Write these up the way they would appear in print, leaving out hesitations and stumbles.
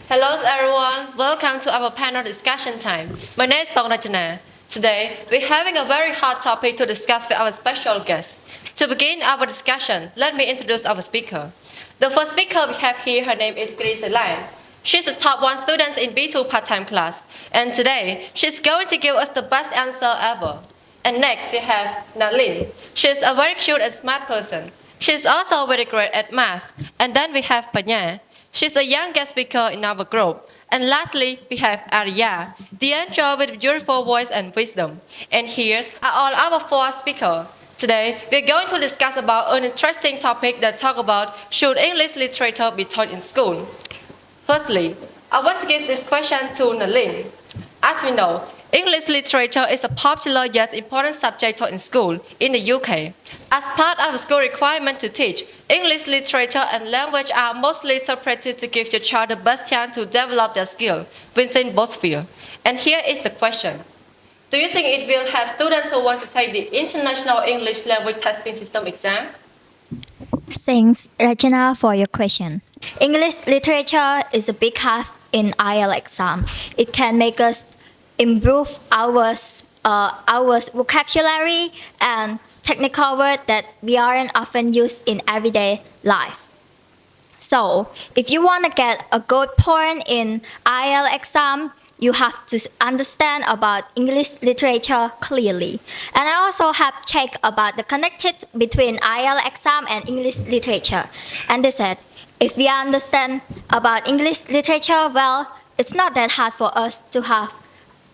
Hello everyone, welcome to our panel discussion time. My name is Rachana. Today, we're having a very hot topic to discuss with our special guest. To begin our discussion, let me introduce our speaker. The first speaker we have here, her name is Grace Lan. She's a top 1 student in B2 part-time class, and today, she's going to give us the best answer ever. And next, we have Nalin. She's a very cute and smart person. She's also very great at math. And then we have Panya. She's a young guest speaker in our group. And lastly, we have Arya, the angel with beautiful voice and wisdom. And here's all our 4 speakers. Today, we're going to discuss about an interesting topic that talk about should English literature be taught in school. Firstly, I want to give this question to Nalin. As we know, English literature is a popular yet important subject taught in school in the UK. As part of the school requirement to teach, English literature and language are mostly separated to give your child the best chance to develop their skill within both fields. And here is the question. Do you think it will help students who want to take the International English Language Testing System exam? Thanks, Rachana, for your question. English literature is a big help in IELTS exam. It can make us improve our vocabulary and technical words that we aren't often used in everyday life. So, if you want to get a good point in IELTS exam, you have to understand about English literature clearly. And I also have checked about the connected between IELTS exam and English literature. And they said, if we understand about English literature well, it's not that hard for us to have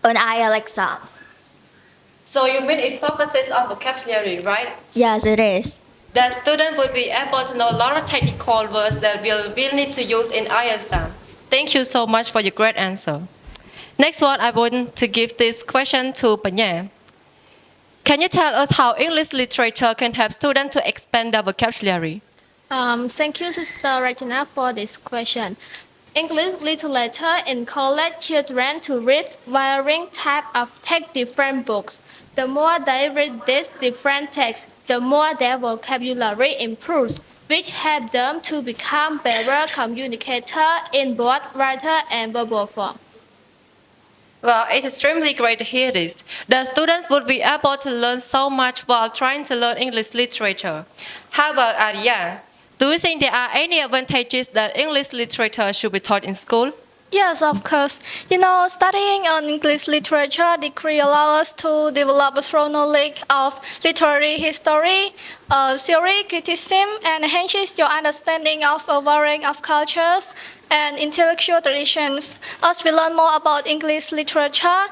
an IELTS exam. So you mean it focuses on vocabulary, right? Yes, it is. The student would be able to know a lot of technical words that we'll need to use in IELTS exam. Thank you so much for your great answer. Next one, I want to give this question to Panya. Can you tell us how English literature can help students to expand their vocabulary? Thank you, Sister Rachana, for this question. English literature encourages children to read varying types of different books. The more they read these different texts, the more their vocabulary improves, which helps them to become better communicators in both written and verbal form. Well, it's extremely great to hear this. The students would be able to learn so much while trying to learn English literature. How about Arya? Do you think there are any advantages that English literature should be taught in school? Yes, of course. Studying on English literature degree allows us to develop a strong knowledge of literary history, theory, criticism, and enhances your understanding of a variety of cultures and intellectual traditions. As we learn more about English literature,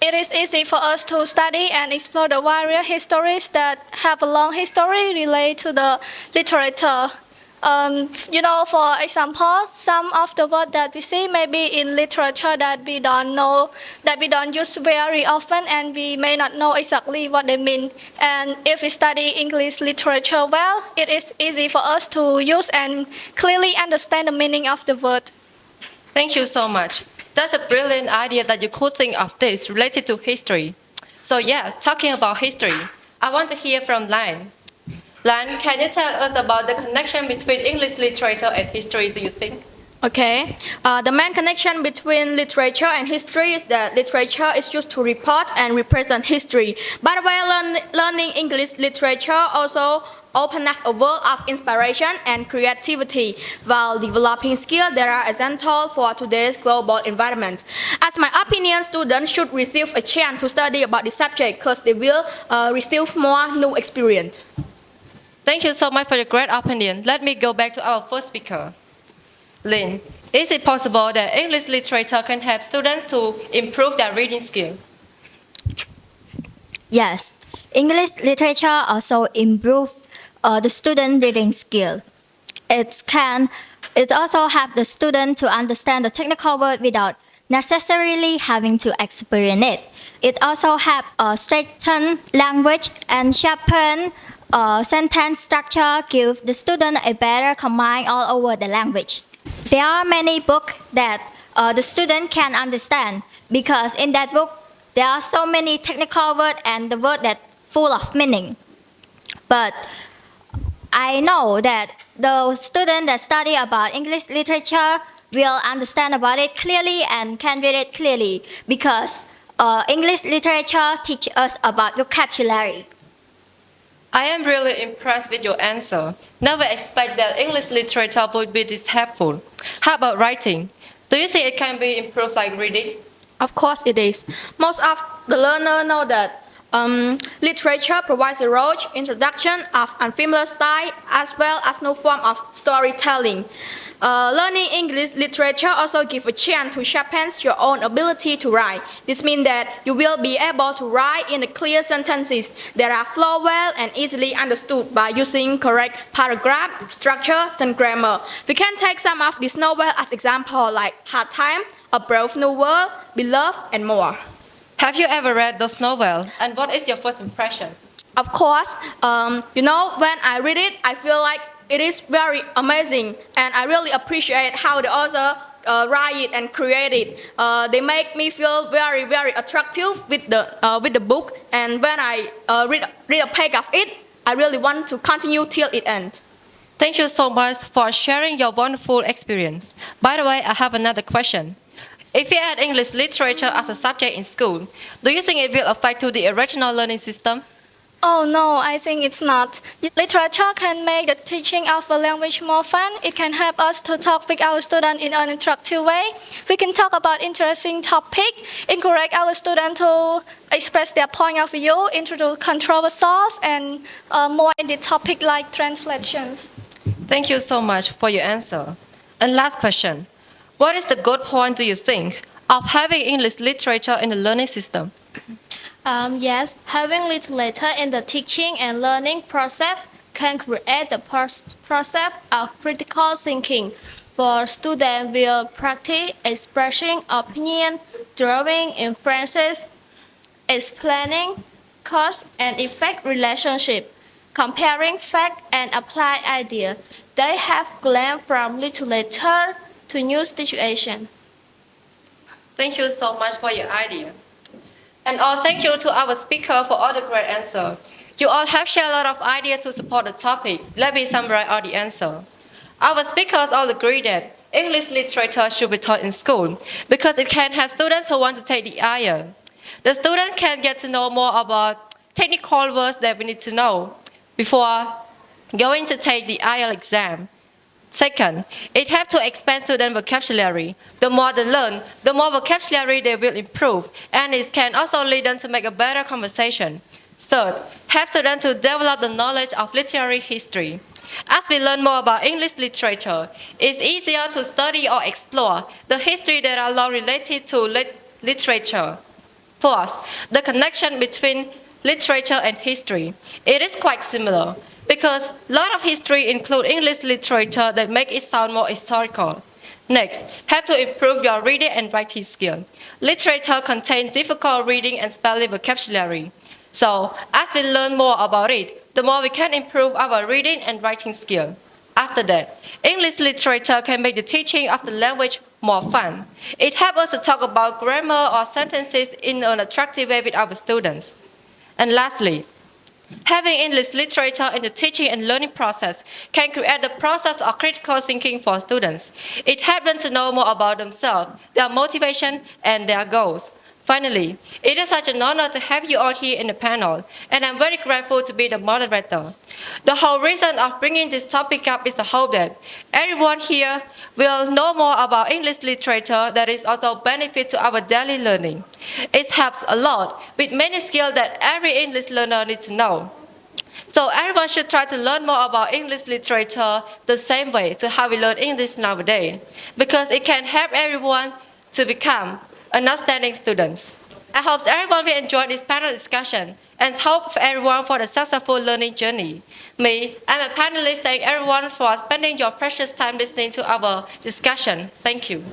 it is easy for us to study and explore the various histories that have a long history related to the literature. For example, some of the words that we see may be in literature that we don't know, that we don't use very often, and we may not know exactly what they mean. And if we study English literature well, it is easy for us to use and clearly understand the meaning of the word. Thank you so much. That's a brilliant idea that you could think of this related to history. So yeah, talking about history, I want to hear from Lan. Lan, can you tell us about the connection between English literature and history, do you think? Okay. The main connection between literature and history is that literature is used to report and represent history. By the way, learning English literature also opens up a world of inspiration and creativity while developing skills that are essential for today's global environment. As my opinion, students should receive a chance to study about the subject because they will receive more new experience. Thank you so much for your great opinion. Let me go back to our first speaker. Lynn, is it possible that English literature can help students to improve their reading skill? Yes, English literature also improves the student reading skill. It also helps the student to understand the technical word without necessarily having to experience it. It also helps strengthen language and sharpen sentence structure, give the student a better command all over the language. There are many books that the student can understand because in that book there are so many technical words and the word that full of meaning. But I know that the students that study about English literature will understand about it clearly and can read it clearly because English literature teaches us about vocabulary. I am really impressed with your answer. Never expect that English literature would be this helpful. How about writing? Do you think it can be improved like reading? Of course it is. Most of the learner know that literature provides a rich introduction of unfamiliar style as well as new form of storytelling. Learning English literature also gives a chance to sharpen your own ability to write. This means that you will be able to write in clear sentences that are flow well and easily understood by using correct paragraph, structure, and grammar. We can take some of these novels as example like Hard Time, A Brave New World, Beloved, and more. Have you ever read those novels? And what is your first impression? Of course, when I read it, I feel like it is very amazing, and I really appreciate how the author write it and create it. They make me feel very, very attractive with the book, and when I read a page of it, I really want to continue till it ends. Thank you so much for sharing your wonderful experience. By the way, I have another question. If you add English literature as a subject in school, do you think it will affect to the original learning system? Oh no, I think it's not. Literature can make the teaching of a language more fun. It can help us to talk with our students in an interactive way. We can talk about interesting topics, encourage our students to express their point of view, introduce controversies, and more in the topic like translations. Thank you so much for your answer. And last question. What is the good point, do you think, of having English literature in the learning system? Yes, having literature in the teaching and learning process can create the process of critical thinking. For students will practice expressing opinion, drawing inferences, explaining cause and effect relationship, comparing fact and applied idea. They have gleaned from literature to new situation. Thank you so much for your idea. And also thank you to our speaker for all the great answer. You all have shared a lot of ideas to support the topic. Let me summarize all the answer. Our speakers all agree that English literature should be taught in school because it can have students who want to take the IELTS. The student can get to know more about technical words that we need to know before going to take the IELTS exam. Second, it helps to expand student vocabulary. The more they learn, the more vocabulary they will improve, and it can also lead them to make a better conversation. Third, help students to develop the knowledge of literary history. As we learn more about English literature, it's easier to study or explore the history that are long related to literature. Fourth, the connection between literature and history. It is quite similar, because a lot of history include English literature that make it sound more historical. Next, help to improve your reading and writing skill. Literature contains difficult reading and spelling vocabulary. So, as we learn more about it, the more we can improve our reading and writing skill. After that, English literature can make the teaching of the language more fun. It helps us to talk about grammar or sentences in an attractive way with our students. And lastly, having English literature in the teaching and learning process can create the process of critical thinking for students. It helps them to know more about themselves, their motivation, and their goals. Finally, it is such an honor to have you all here in the panel, and I'm very grateful to be the moderator. The whole reason of bringing this topic up is the hope that everyone here will know more about English literature that is also benefit to our daily learning. It helps a lot with many skills that every English learner needs to know. So everyone should try to learn more about English literature the same way to how we learn English nowadays, because it can help everyone to become understanding students. I hope everyone will enjoy this panel discussion and hope for everyone for a successful learning journey. I'm a panelist, thank everyone for spending your precious time listening to our discussion. Thank you.